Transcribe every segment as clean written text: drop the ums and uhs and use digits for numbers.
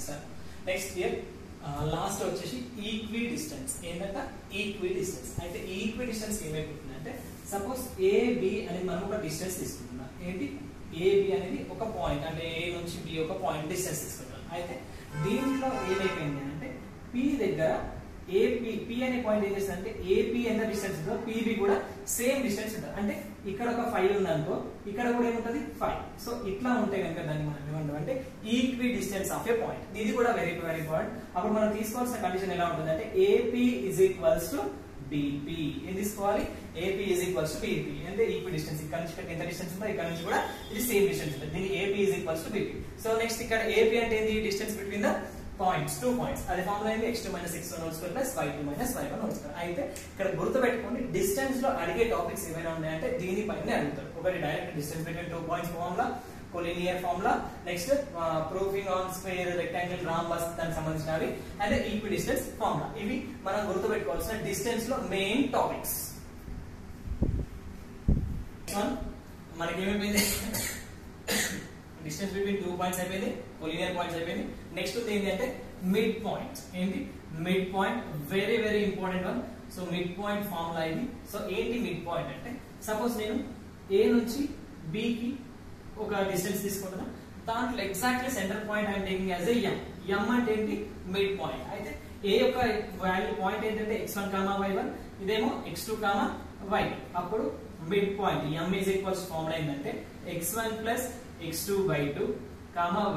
Sir. Next year last వచ్చేసి equi distance. ఏంటంటే equi distance. అయితే ఈ ఈక్వి డిస్టెన్స్ ఏమైపోతుందంటే సపోజ్ ఏబి అనేది మనం ఒక డిస్టెన్స్ తీసుకుంటున్నాం. ఏంటి ఏబి అనేది ఒక పాయింట్, అంటే ఏ నుంచి బి ఒక పాయింట్ డిస్టెన్స్ తీసుకుంటాం. అయితే దీంట్లో ఏమైపోయింది అంటే పి దగ్గర ఏపీ పి అనే పాయింట్ ఏం చేస్తుందంటే ఏపీ ఎంత డిస్టెన్స్ ఉందో పీబీ కూడా సేమ్ డిస్టెన్స్ ఉంటుంది. అంటే ఇక్కడ ఒక 5 ఉందనుకో ఇక్కడ కూడా ఏముంటది 5. సో ఇట్లా ఉంటే కనుక దాన్ని మనం ఏమంటాం అంటే equi distance of A point. ఇది కూడా వెరీ వెరీ ఇంపార్టెంట్. అప్పుడు మనం తీసుకోవాల్సిన కండిషన్ ఎలా ఉంటుంది అంటే AP is equals to BP. ఏం తీసుకోవాలి? AP is equals to BP. అంటే ఈక్వి డిస్టెన్స్ ఇక్కడ నుంచి ఎంత డిస్టెన్స్ ఉందో ఇక్కడ నుంచి కూడా ఇది సేమ్ డిస్టెన్స్ ఉంటుంది. దీనికి AP is equals to BP. So next ఇక్కడ ఏపీ అంటే ఏంటి? Distance between the points, 2 points. అది ఫార్ములా ఏంటి? x2 - x1 whole square plus y2 - y1 whole square. అయితే ఇక్కడ గుర్తుపెట్టుకోండి, డిస్టెన్స్ లో అడిగే టాపిక్స్ ఏమైనా ఉన్నాయంటే దీనిపైనే అడుగుతారు. ఒకటి direct distance between 2 points formula, collinear formula, next proofing on square, rectangle, rhombus దానికి సంబంధించినవి, అండ్ ఈక్వి డిస్టెన్స్ ఫార్ములా. ఇవి మనం గుర్తుపెట్టుకోవాల్సిన డిస్టెన్స్ లో మెయిన్ టాపిక్స్. మనకి ఏమైపోయింది? డిస్టెన్స్ బిట్వీన్ 2 పాయింట్స్ అయిపోయింది, కొలినియర్ పాయింట్స్ అయిపోయింది. నెక్స్ట్ ఏంటి అంటే మిడ్ పాయింట్. ఏంటి mid point? Very very important one. So mid point formula ఇది. సో ఏంటి మిడ్ పాయింట్ అంటే సపోజ్ నేను ఏ నుంచి బి కి ఒక డిస్టెన్స్ తీసుకుంటున్నా, దాంట్లో exactly centre point I'm taking as A M. M అంటే ఏంటి? Mid point. అయితే ఏ యొక్క వాల్యూ పాయింట్ ఏంటంటే x1, y1, ఇదేమో x2, y. అప్పుడు mid point m is equals formula ఏంటంటే x1 plus x2/2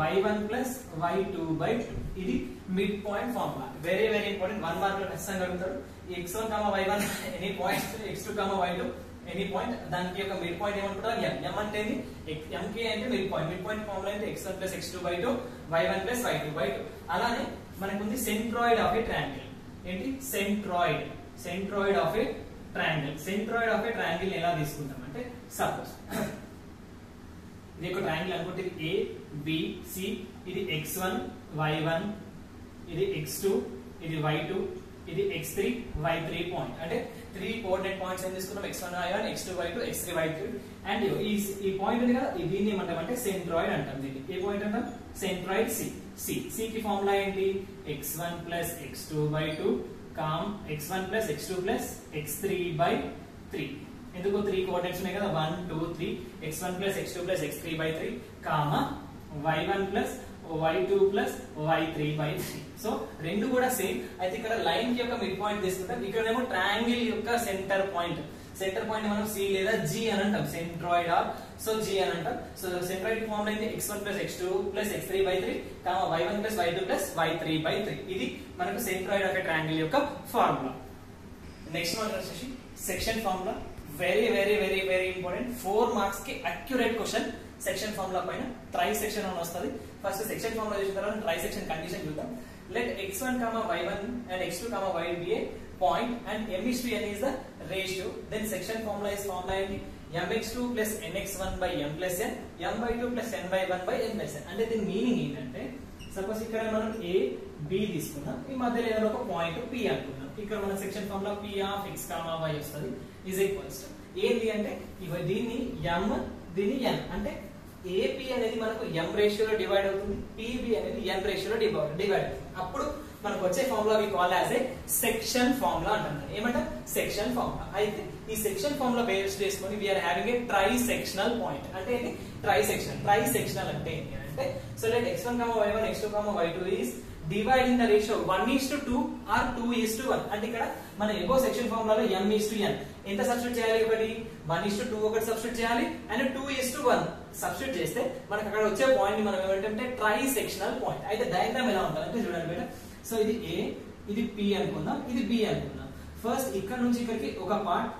y1 plus y2/2. ఇది mid point formula. Very very important. 1 mark లో ఖచ్చితంగా అడుగుతారు. x1, y1 any point, x2, y2 any point, దానికి యొక్క mid point ఏమంటారు? m అంటే mk అంటే mid point. Mid point formula అంటే x1 plus x2/2 y1 plus y2/2. అలానే మనకు ఉంది సెంట్రాయిడ్ ఆఫ్ ఏ ట్రయాంగిల్. ఏంటి? Centroid of a triangle. Centroid of a triangle ఎలా తీసుకుంటాం అంటే సపోజ్ ఇది ఒక ట్రయాంగిల్ అనుకుంటే ఇది ఏ బి సి, ఇది x1 y1, ఇది x2, ఇది y2, ఇది x3 y3 పాయింట్. అంటే 3 కోఆర్డినేట్ పాయింట్స్ ఏం తీసుకున్నాం? x1 y1, x2 y2, x3 y3. And ఈ పాయింట్ ఉంది కదా, దీన్ని ఏమంటామంటే సెంట్రాయిడ్ అంటాం. దీన్ని ఏ పాయింట్ అంటాం? సెంట్రాయిడ్ సి కి ఫార్ములా ఏంటి? x1 plus x2/2 x1 plus x2 plus x3/3. ఎందుకు 3 కోఆర్డినేట్స్ ఉన్నాయి కదా, 1 2 3, x1 plus x2 plus x3/3 y1 plus y2 plus y3/3. So రెండు కూడా సేమ్. అయితే ఇక్కడ లైన్ యొక్క మిడ్ పాయింట్ తీసుకుంటాం. ఇక్కడేమో ట్రయాంగిల్ యొక్క సెంటర్ పాయింట్ మనం సి లేదా జి అని అంటాం. సెంట్రాయిడ్ ఆర్ సో జి అని అంటాం. సో సెంట్రాయిడ్ ఫార్ములా ఏంటి? x1 plus x2 plus x3/3 y1 plus y2 plus y3/3. ఇది మనకు సెంట్రాయిడ్ ఆఫ్ ఏ ట్రయాంగిల్ యొక్క ఫార్ములా. నెక్స్ట్ వన్ వచ్చేసి section formula. Very very very very important. 4 marks కి accurate question section formula పైన. Try section అని వస్తుంది. First section formula చేసిన తర్వాత ట్రై సెక్షన్ కండిషన్ చూద్దాం. Let x1, y1 and x2, y be a point and m/n is the ratio. Then section formula is formula ఏంటి? mx2 plus nx1 by m plus n, m/2 plus n/1 by n plus n. అంటే దీని meaning ఏంటంటే suppose ఇక్కడ మనం a b తీసుకున్నాం, ఈ మధ్యలో ఏదైనా ఒక పాయింట్ p అనుకున్నాం. ఇక్కడ మన section formula p of x, y వస్తుంది ఈజ్ ఈక్వల్స్ ఏంటి అంటే దీన్ని m, దీన్ని n. అంటే AP అనేది మనకు m రేషియోలో డివైడ్ అవుతుంది, PB అనేది n రేషియోలో డివైడ్ అవుతుంది. అప్పుడు మనకు వచ్చే formula we call as a section formula అంటారు. ఏమంటారు? Section formula. అయితే ఈ సెక్షన్ ఫార్ములా బేస్ చేసుకొని we are having a tri sectional point. అంటే ఏంటి? ట్రై సెక్షనల్ అంటే ఏంటి అంటే so let x1, y1, x2, y2 is dividing the ratio 1:2 or 2:1. అంటే ఇక్కడ మన ఎబో సెక్షన్ ఫార్ములాలో m:n ఎంత సబ్స్టిట్యూట్ చేయాలి? ఒకటి 1:2 ఒకటి సబ్స్టిట్యూట్ చేయాలి, అండ్ 2:1 సబ్స్టిట్యూట్ చేస్తే మనకు అక్కడ వచ్చే పాయింట్ ని మనం ఏమంటే ట్రై సెక్షనల్ పాయింట్. అయితే డయాగ్రామ్ ఎలా ఉంటుంది అంటే చూడండి బేట. సో ఇది A, ఇది P అనుకుందాం, ఇది B అనుకుందాం. ఫస్ట్ ఇక్కడ నుంచి ఇక్కడికి ఒక పార్ట్,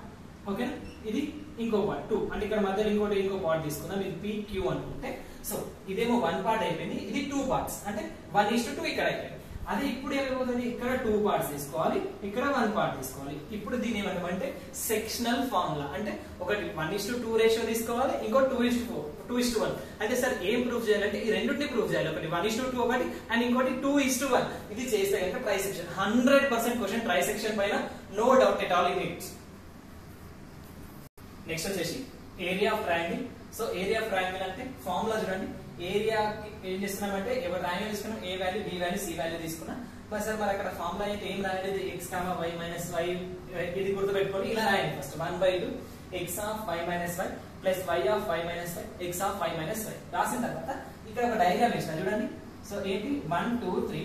ఓకేనా? ఇది ఇంకో పార్ట్ 2. అంటే ఇక్కడ మధ్యలో ఇంకో పార్ట్ తీసుకుందాం. ఇది PQ అనుకుంటే సో ఇదేమో 1 పార్ట్ అయిపోయింది, ఇది 2 పార్ట్స్. అంటే 1:2 ఇక్కడ అయిపోయింది. అదే ఇప్పుడు ఏమైపోతుంది? ఇక్కడ 2 పార్ట్స్ తీసుకోవాలి, ఇక్కడ 1 పార్ట్ తీసుకోవాలి. ఇప్పుడు దీని ఏమంటామంటే సెక్షనల్ ఫార్ములా. అంటే ఒకటి 1:2 రేషియో తీసుకోవాలి, ఇంకో 2:1. అయితే సార్ ఏం ప్రూఫ్ చేయాలంటే ఈ రెండింటిని ప్రూఫ్ చేయాలి. ఒకటి 1:2 ఒకటి, అండ్ ఇంకోటి 2:1. ఇది చేస్తే కనుక trisection 100% question trisection పైన, no doubt at all in it. Next వచ్చేసి area of triangle. So area of triangle అంటే ఫార్ములా చూడండి, ఏరియా ఏం చేస్తున్నామంటే ఎవరు ట్రయాంగిల్ తీసుకున్నాం, A value, B value, C value తీసుకున్నాం. మరి సార్ మరి అక్కడ ఫార్ములా అయితే ఏం రాయలేదు, x, y మైనస్ y, ఇది గుర్తుపెట్టుకోండి. ఇలా రాయండి first 1/2 x of y minus y plus y of y minus y, x of y minus y రాసిన తర్వాత ఇక్కడ ఒక డయాగ్రామ్ వేసిన చూడండి. సో ఏంటి 1 2 3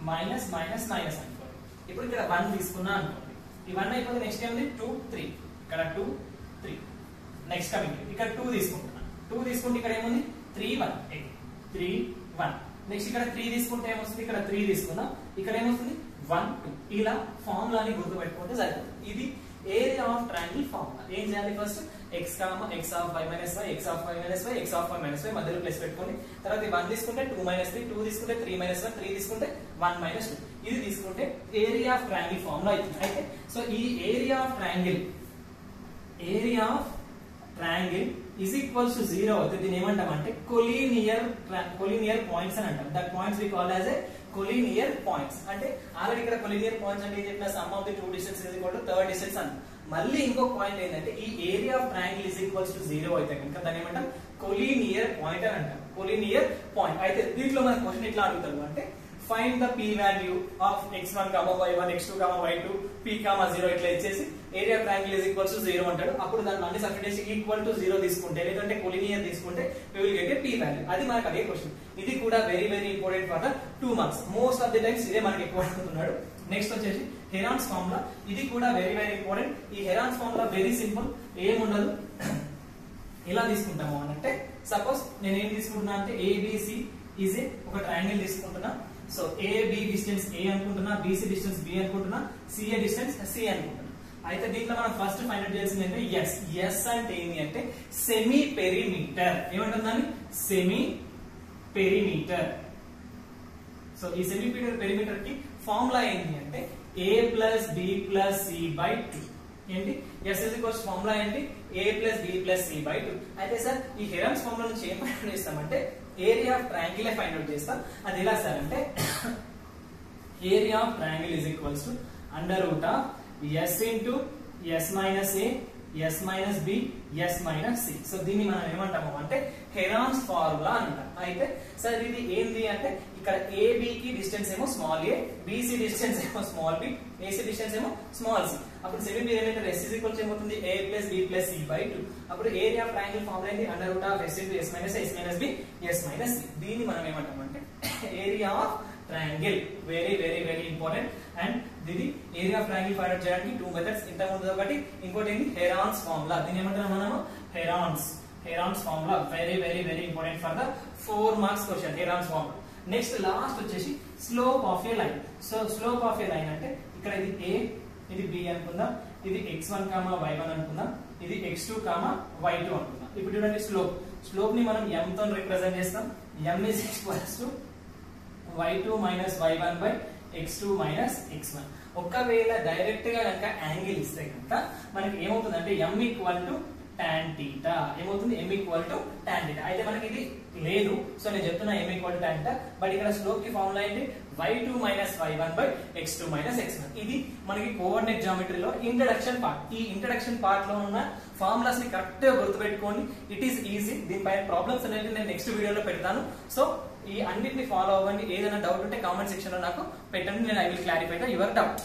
మైనస్ మైనస్ మైనస్ అనుకోండి. ఇప్పుడు ఇక్కడ 1 తీసుకున్నా అనుకోండి, ఈ 1 అయిపోతే నెక్స్ట్ ఏముంది 2 3, ఇక్కడ 2 3, నెక్స్ట్ కమింగ్ ఇక్కడ 2 తీసుకుంటున్నా, 2 తీసుకుంటే ఇక్కడ ఏముంది 3 1 3 1, నెక్స్ట్ ఇక్కడ 3 తీసుకుంటే ఏమొస్తుంది, ఇక్కడ 3 తీసుకున్నా, ఇక్కడ ఏమొస్తుంది 1 2. ఇలా ఫార్ములాని గుర్తుపెట్టుకుంటే సరిపోతుంది. ఇది ఏరియా ఆఫ్ ట్రయాంగిల్ ఫార్ములా. ఏం చేయాలి first x of y minus y, x of y minus y, x of y minus y మధ్యలో ప్లస్ పెట్టుకోండి. తర్వాత 1 తీసుకుంటే 2 మైనస్ 3, 2 తీసుకుంటే 3 మైనస్ 1, 3 తీసుకుంటే 1 మైనస్ 2. ఇది తీసుకుంటే ఏరియా ఆఫ్ ట్రయాంగిల్ ఫార్ములా అవుతుంది. అయితే సో ఈ area of triangle is equals to 0 అవుతుంది. దీన్ని ఏమంటామంటే కొలీనియర్ పాయింట్స్ అని అంటాం. That points we call as a collinear points. అంటే ఆల్రెడీ ఇక్కడ కొలీనియర్ పాయింట్స్ అంటే ఏం చెప్పిన sum of the two distance is equal to third distance అని. మళ్ళీ ఇంకొక పాయింట్ ఏంటంటే ఈ area of triangle is equals to 0 అయితే కనుక దాన్ని ఏమంటాం కొలీనియర్ పాయింట్ అని అంటాం. Collinear point. అయితే దీంట్లో మన క్వశ్చన్ ఎట్లా అడుగుతారు అంటే find the p value of x1, y1, x2, y2, p, 0 ఇట్లా ఇచ్చేసి area of triangle is equals to 0 అంటాడు. అప్పుడు దాన్ని అన్ని సబ్స్టిట్యూట్ చేసి ఈక్వల్ టు 0 తీసుకుంటే లేదంటే కొలీనియర్ తీసుకుంటే we will get a p value. అది మనకు అదే క్వశ్చన్. ఇది కూడా very very important for the 2 marks. Most of the times ఇదే మనకి ఎక్కువ అడుగుతున్నాడు. నెక్స్ట్ వచ్చేసి హెరాన్స్ ఫార్ములా. ఇది కూడా వెరీ వెరీ ఇంపార్టెంట్. ఈ హెరాన్స్ ఫార్ములా వెరీ సింపుల్, ఏముండదు. ఎలా తీసుకుంటాము అని అంటే సపోజ్ నేను ఏం తీసుకుంటున్నా అంటే ABC ఈజ్ ఏ ఒక ట్రయాంగిల్ తీసుకుంటున్నా. సో AB డిస్టెన్స్ A అనుకుంటున్నా, BC డిస్టెన్స్ B అనుకుంటున్నా, CA డిస్టెన్స్ C అనుకుంటున్నా. అయితే దీంట్లో మనం ఫస్ట్ ఫైండ్ అవుట్ చేయాల్సింది ఏంటంటే S అంటే ఏంటి అంటే సెమీ పెరిమీటర్. ఏమంటుందని సెమీ పెరిమీటర్. సో ఈ సెమీ పెరిమీటర్ కి ఫార్ములా ఏంటి అంటే A plus B plus C by 2. ఏంటి S ఇస్ ఈక్వల్స్ ఫార్ములా ఏంటి A plus B plus C by 2. అయితే సార్ ఈ హెరాన్స్ ఫార్ములా నుంచి ఏం ఫైండ్ చేస్తామంటే area of triangle find out చేస్తాం. అది ఎలా సార్ అంటే area of triangle is equals to under root of S into S minus A, S minus B, S minus C. So దీన్ని మనం ఏమంటాము అంటే హెరాన్స్ ఫార్ములా అని అంటాం. అయితే సార్ ఇది ఏంది అంటే ఇక్కడ AB కి డిస్టెన్స్ ఏమో స్మాల్ a, BC డిస్టెన్స్ ఏమో స్మాల్ b, AC డిస్టెన్స్ ఏమో స్మాల్ c. అప్పుడు semi perimeter S is equal to ఏమవుతుంది A plus B plus C by 2. అప్పుడు ఏరియా ఆఫ్ ట్రయాంగిల్ ఫార్ములా ఏంటి under root of S into S minus A, S minus B, S minus C. దీన్ని మనం ఏమంటాం అంటే area of triangle. Very very very important. And ఇది area of triangle find out చేయడానికి 2 methods. ఇంతకు ముందు ఒకటి, ఇంకోటి ఏంటి హెరాన్స్ ఫార్ములా. దీన్ని ఏమంటాం మనము Heron's formula. Very very very important for the 4 marks question Heron's formula. Next last వచ్చేసి slope of a line. So slope of a line అంటే ఇక్కడ ఇది A, ఇది B అనుకుందాం, ఇది x1, y1 అనుకుందాం, ఇది x2, y2 అనుకుందాం. ఇప్పుడు చూడండి స్లోప్ ని మనం m తో రిప్రజెంట్ చేస్తాం. m is equals to y2 minus y1 by x2 minus x1. ఒకవేళ డైరెక్ట్ గా కనుక యాంగిల్ ఇస్తే కనుక మనకి ఏమవుతుందంటే m equal to tan theta. ఏమవుతుంది m equal to tan theta. అయితే మనకి ఇది లేదు, సో నేను చెప్తున్నా m equal to tan theta. But ఇక్కడ స్లోప్ కి ఫార్ములా ఏంటి y2 minus y1 by x2 minus x1. ఇది మనకి కోఆర్డినేట్ జామెట్రీలో ఇంట్రడక్షన్ పార్ట్. ఈ ఇంట్రడక్షన్ పార్ట్ లో ఉన్న ఫార్ములాస్ ని కరెక్ట్ గా గుర్తుపెట్టుకోండి. It is easy. దీనిపైన ప్రాబ్లమ్స్ అనేది నేను నెక్స్ట్ వీడియోలో పెడతాను. సో ఈ అన్నిటిని ఫాలో అవ్వండి. ఏదైనా డౌట్ ఉంటే కామెంట్ సెక్షన్ లో నాకు పెట్టండి. నేను I will clarify your doubt.